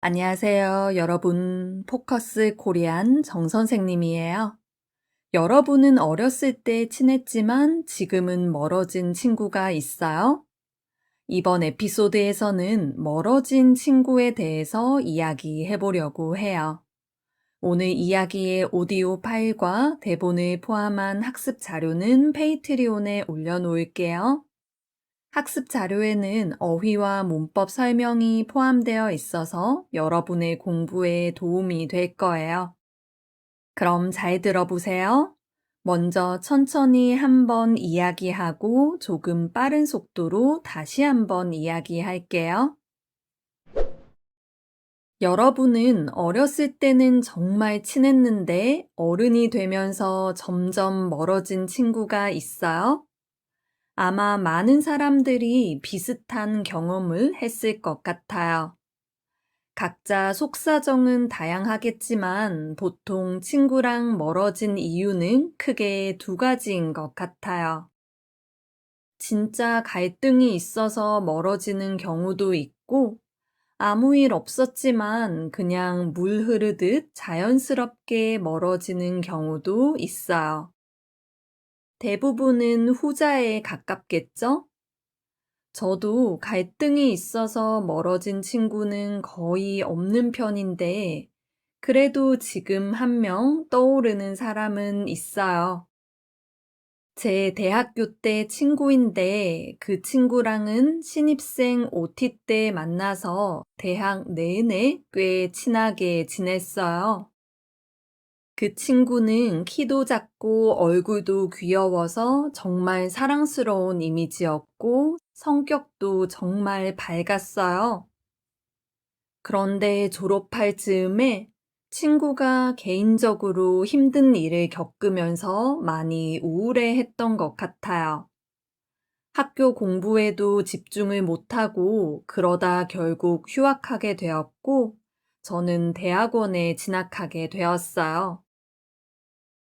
안녕하세요, 여러분. 포커스 코리안 정 선생님이에요. 여러분은 어렸을 때 친했지만 지금은 멀어진 친구가 있어요? 이번 에피소드에서는 멀어진 친구에 대해서 이야기해 보려고 해요. 오늘 이야기의 오디오 파일과 대본을 포함한 학습 자료는 페이트리온에 올려놓을게요. 학습 자료에는 어휘와 문법 설명이 포함되어 있어서 여러분의 공부에 도움이 될 거예요. 그럼 잘 들어보세요. 먼저 천천히 한번 이야기하고 조금 빠른 속도로 다시 한번 이야기할게요. 여러분은 어렸을 때는 정말 친했는데 어른이 되면서 점점 멀어진 친구가 있어요? 아마 많은 사람들이 비슷한 경험을 했을 것 같아요. 각자 속사정은 다양하겠지만 보통 친구랑 멀어진 이유는 크게 두 가지인 것 같아요. 진짜 갈등이 있어서 멀어지는 경우도 있고, 아무 일 없었지만 그냥 물 흐르듯 자연스럽게 멀어지는 경우도 있어요. 대부분은 후자에 가깝겠죠? 저도 갈등이 있어서 멀어진 친구는 거의 없는 편인데, 그래도 지금 한 명 떠오르는 사람은 있어요. 제 대학교 때 친구인데, 그 친구랑은 신입생 OT 때 만나서 대학 내내 꽤 친하게 지냈어요. 그 친구는 키도 작고 얼굴도 귀여워서 정말 사랑스러운 이미지였고 성격도 정말 밝았어요. 그런데 졸업할 즈음에 친구가 개인적으로 힘든 일을 겪으면서 많이 우울해했던 것 같아요. 학교 공부에도 집중을 못하고 그러다 결국 휴학하게 되었고 저는 대학원에 진학하게 되었어요.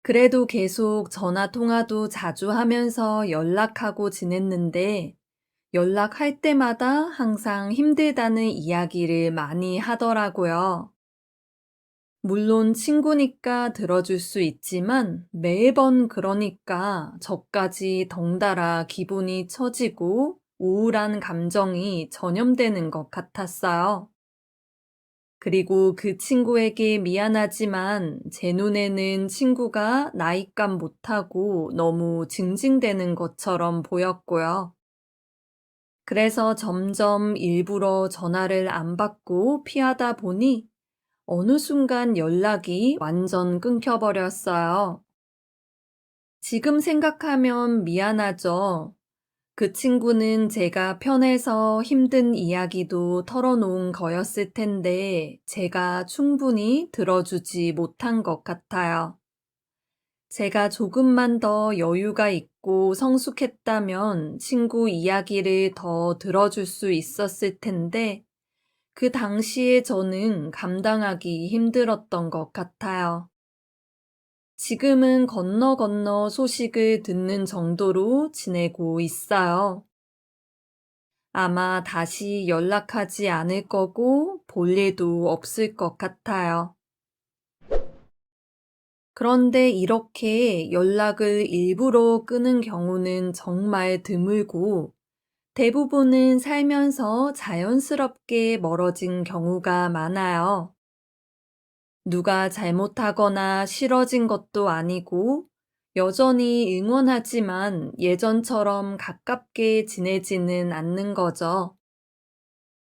그래도 계속 전화 통화도 자주 하면서 연락하고 지냈는데 연락할 때마다 항상 힘들다는 이야기를 많이 하더라고요. 물론 친구니까 들어줄 수 있지만 매번 그러니까 저까지 덩달아 기분이 처지고 우울한 감정이 전염되는 것 같았어요. 그리고 그 친구에게 미안하지만 제 눈에는 친구가 나이값 못하고 너무 징징대는 것처럼 보였고요. 그래서 점점 일부러 전화를 안 받고 피하다 보니 어느 순간 연락이 완전 끊겨버렸어요. 지금 생각하면 미안하죠. 그 친구는 제가 편해서 힘든 이야기도 털어놓은 거였을 텐데 제가 충분히 들어주지 못한 것 같아요. 제가 조금만 더 여유가 있고 성숙했다면 친구 이야기를 더 들어줄 수 있었을 텐데 그 당시에 저는 감당하기 힘들었던 것 같아요. 지금은 건너 건너 소식을 듣는 정도로 지내고 있어요. 아마 다시 연락하지 않을 거고 볼 일도 없을 것 같아요. 그런데 이렇게 연락을 일부러 끊은 경우는 정말 드물고 대부분은 살면서 자연스럽게 멀어진 경우가 많아요. 누가 잘못하거나 싫어진 것도 아니고 여전히 응원하지만 예전처럼 가깝게 지내지는 않는 거죠.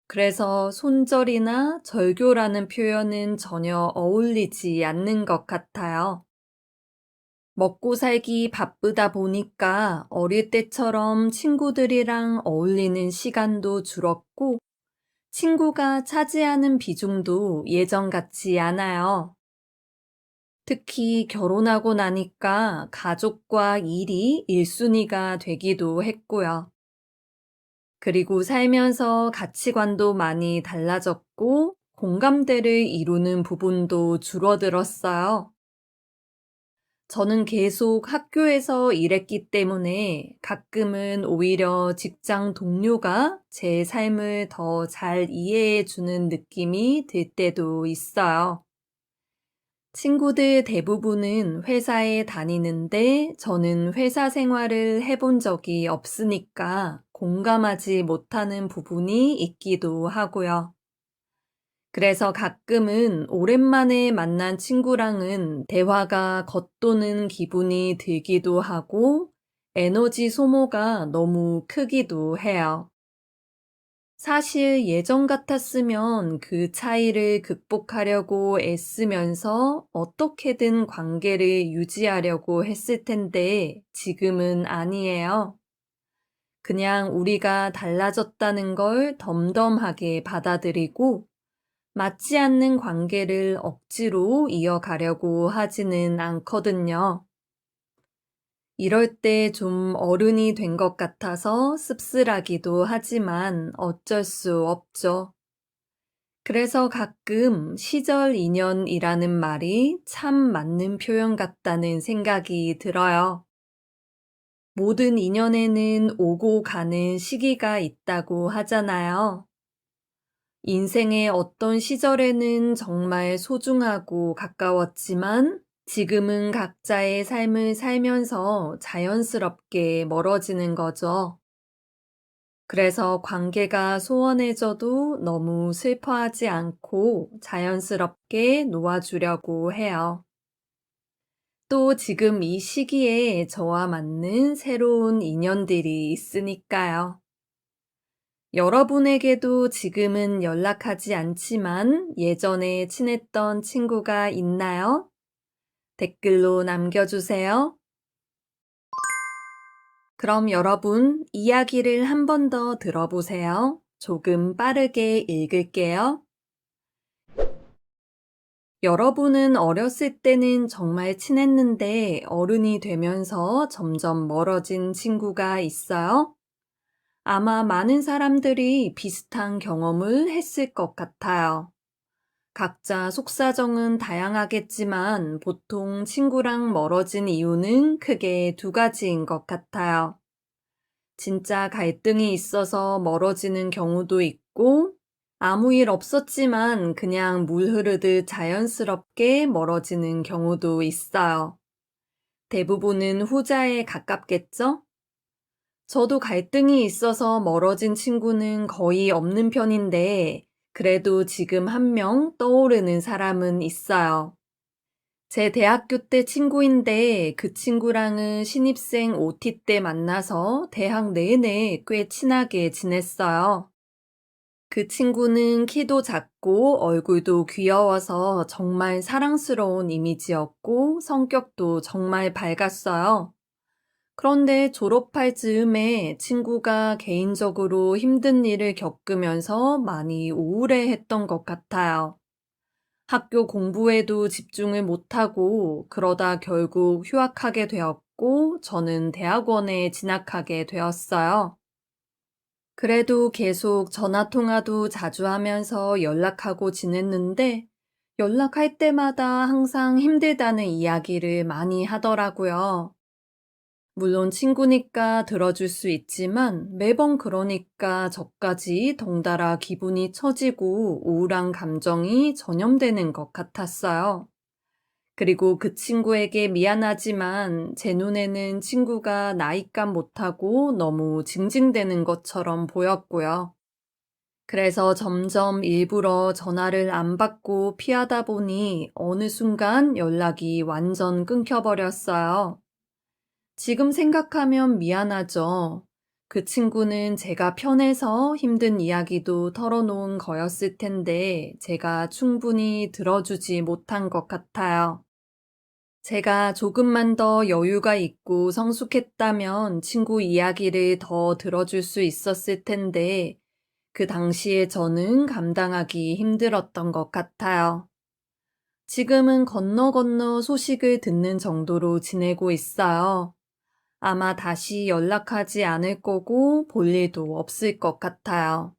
그래서 손절이나 절교라는 표현은 전혀 어울리지 않는 것 같아요. 먹고 살기 바쁘다 보니까 어릴 때처럼 친구들이랑 어울리는 시간도 줄었고 친구가 차지하는 비중도 예전 같지 않아요. 특히 결혼하고 나니까 가족과 일이 1순위가 되기도 했고요. 그리고 살면서 가치관도 많이 달라졌고 공감대를 이루는 부분도 줄어들었어요. 저는 계속 학교에서 일했기 때문에 가끔은 오히려 직장 동료가 제 삶을 더 잘 이해해 주는 느낌이 들 때도 있어요. 친구들 대부분은 회사에 다니는데 저는 회사 생활을 해본 적이 없으니까 공감하지 못하는 부분이 있기도 하고요. 그래서 가끔은 오랜만에 만난 친구랑은 대화가 겉도는 기분이 들기도 하고 에너지 소모가 너무 크기도 해요. 사실 예전 같았으면 그 차이를 극복하려고 애쓰면서 어떻게든 관계를 유지하려고 했을 텐데 지금은 아니에요. 그냥 우리가 달라졌다는 걸 덤덤하게 받아들이고 맞지 않는 관계를 억지로 이어가려고 하지는 않거든요. 이럴 때 좀 어른이 된 것 같아서 씁쓸하기도 하지만 어쩔 수 없죠. 그래서 가끔 시절 인연이라는 말이 참 맞는 표현 같다는 생각이 들어요. 모든 인연에는 오고 가는 시기가 있다고 하잖아요. 인생의 어떤 시절에는 정말 소중하고 가까웠지만 지금은 각자의 삶을 살면서 자연스럽게 멀어지는 거죠. 그래서 관계가 소원해져도 너무 슬퍼하지 않고 자연스럽게 놓아주려고 해요. 또 지금 이 시기에 저와 맞는 새로운 인연들이 있으니까요. 여러분에게도 지금은 연락하지 않지만 예전에 친했던 친구가 있나요? 댓글로 남겨주세요. 그럼 여러분, 이야기를 한 번 더 들어보세요. 조금 빠르게 읽을게요. 여러분은 어렸을 때는 정말 친했는데 어른이 되면서 점점 멀어진 친구가 있어요? 아마 많은 사람들이 비슷한 경험을 했을 것 같아요. 각자 속사정은 다양하겠지만 보통 친구랑 멀어진 이유는 크게 두 가지인 것 같아요. 진짜 갈등이 있어서 멀어지는 경우도 있고, 아무 일 없었지만 그냥 물 흐르듯 자연스럽게 멀어지는 경우도 있어요. 대부분은 후자에 가깝겠죠? 저도 갈등이 있어서 멀어진 친구는 거의 없는 편인데, 그래도 지금 한 명 떠오르는 사람은 있어요. 제 대학교 때 친구인데 그 친구랑은 신입생 OT 때 만나서 대학 내내 꽤 친하게 지냈어요. 그 친구는 키도 작고 얼굴도 귀여워서 정말 사랑스러운 이미지였고 성격도 정말 밝았어요. 그런데 졸업할 즈음에 친구가 개인적으로 힘든 일을 겪으면서 많이 우울해했던 것 같아요. 학교 공부에도 집중을 못하고 그러다 결국 휴학하게 되었고 저는 대학원에 진학하게 되었어요. 그래도 계속 전화 통화도 자주 하면서 연락하고 지냈는데 연락할 때마다 항상 힘들다는 이야기를 많이 하더라고요. 물론 친구니까 들어줄 수 있지만 매번 그러니까 저까지 덩달아 기분이 처지고 우울한 감정이 전염되는 것 같았어요. 그리고 그 친구에게 미안하지만 제 눈에는 친구가 나이값 못하고 너무 징징대는 것처럼 보였고요. 그래서 점점 일부러 전화를 안 받고 피하다 보니 어느 순간 연락이 완전 끊겨버렸어요. 지금 생각하면 미안하죠. 그 친구는 제가 편해서 힘든 이야기도 털어놓은 거였을 텐데 제가 충분히 들어주지 못한 것 같아요. 제가 조금만 더 여유가 있고 성숙했다면 친구 이야기를 더 들어줄 수 있었을 텐데 그 당시에 저는 감당하기 힘들었던 것 같아요. 지금은 건너 건너 소식을 듣는 정도로 지내고 있어요. 아마 다시 연락하지 않을 거고 볼 일도 없을 것 같아요.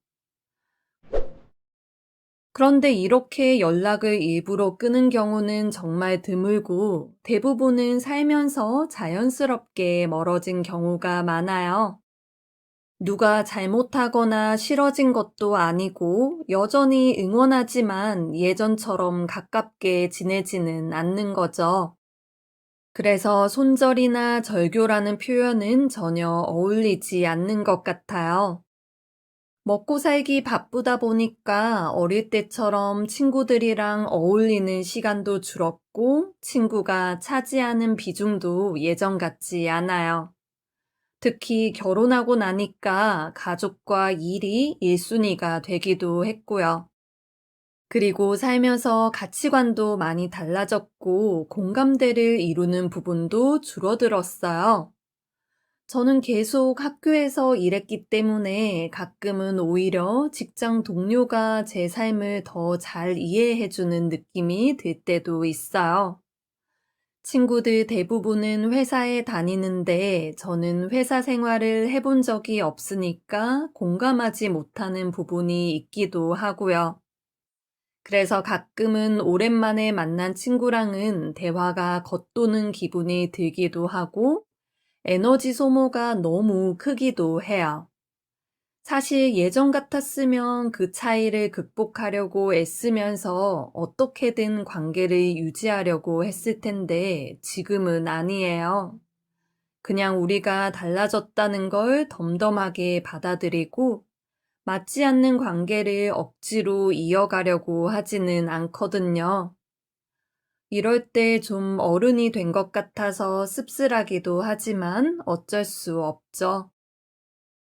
그런데 이렇게 연락을 일부러 끊은 경우는 정말 드물고 대부분은 살면서 자연스럽게 멀어진 경우가 많아요. 누가 잘못하거나 싫어진 것도 아니고 여전히 응원하지만 예전처럼 가깝게 지내지는 않는 거죠. 그래서 손절이나 절교라는 표현은 전혀 어울리지 않는 것 같아요. 먹고 살기 바쁘다 보니까 어릴 때처럼 친구들이랑 어울리는 시간도 줄었고 친구가 차지하는 비중도 예전 같지 않아요. 특히 결혼하고 나니까 가족과 일이 1순위가 되기도 했고요. 그리고 살면서 가치관도 많이 달라졌고 공감대를 이루는 부분도 줄어들었어요. 저는 계속 학교에서 일했기 때문에 가끔은 오히려 직장 동료가 제 삶을 더 잘 이해해주는 느낌이 들 때도 있어요. 친구들 대부분은 회사에 다니는데 저는 회사 생활을 해본 적이 없으니까 공감하지 못하는 부분이 있기도 하고요. 그래서 가끔은 오랜만에 만난 친구랑은 대화가 겉도는 기분이 들기도 하고 에너지 소모가 너무 크기도 해요. 사실 예전 같았으면 그 차이를 극복하려고 애쓰면서 어떻게든 관계를 유지하려고 했을 텐데 지금은 아니에요. 그냥 우리가 달라졌다는 걸 덤덤하게 받아들이고 맞지 않는 관계를 억지로 이어가려고 하지는 않거든요. 이럴 때 좀 어른이 된 것 같아서 씁쓸하기도 하지만 어쩔 수 없죠.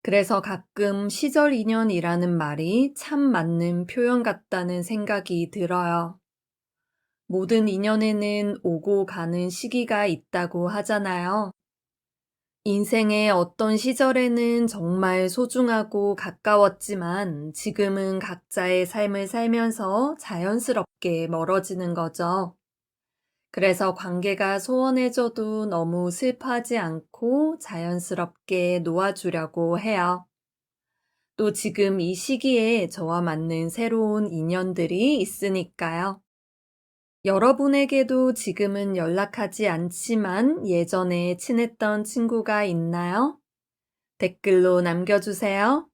그래서 가끔 시절 인연이라는 말이 참 맞는 표현 같다는 생각이 들어요. 모든 인연에는 오고 가는 시기가 있다고 하잖아요. 인생의 어떤 시절에는 정말 소중하고 가까웠지만 지금은 각자의 삶을 살면서 자연스럽게 멀어지는 거죠. 그래서 관계가 소원해져도 너무 슬퍼하지 않고 자연스럽게 놓아주려고 해요. 또 지금 이 시기에 저와 맞는 새로운 인연들이 있으니까요. 여러분에게도 지금은 연락하지 않지만 예전에 친했던 친구가 있나요? 댓글로 남겨주세요.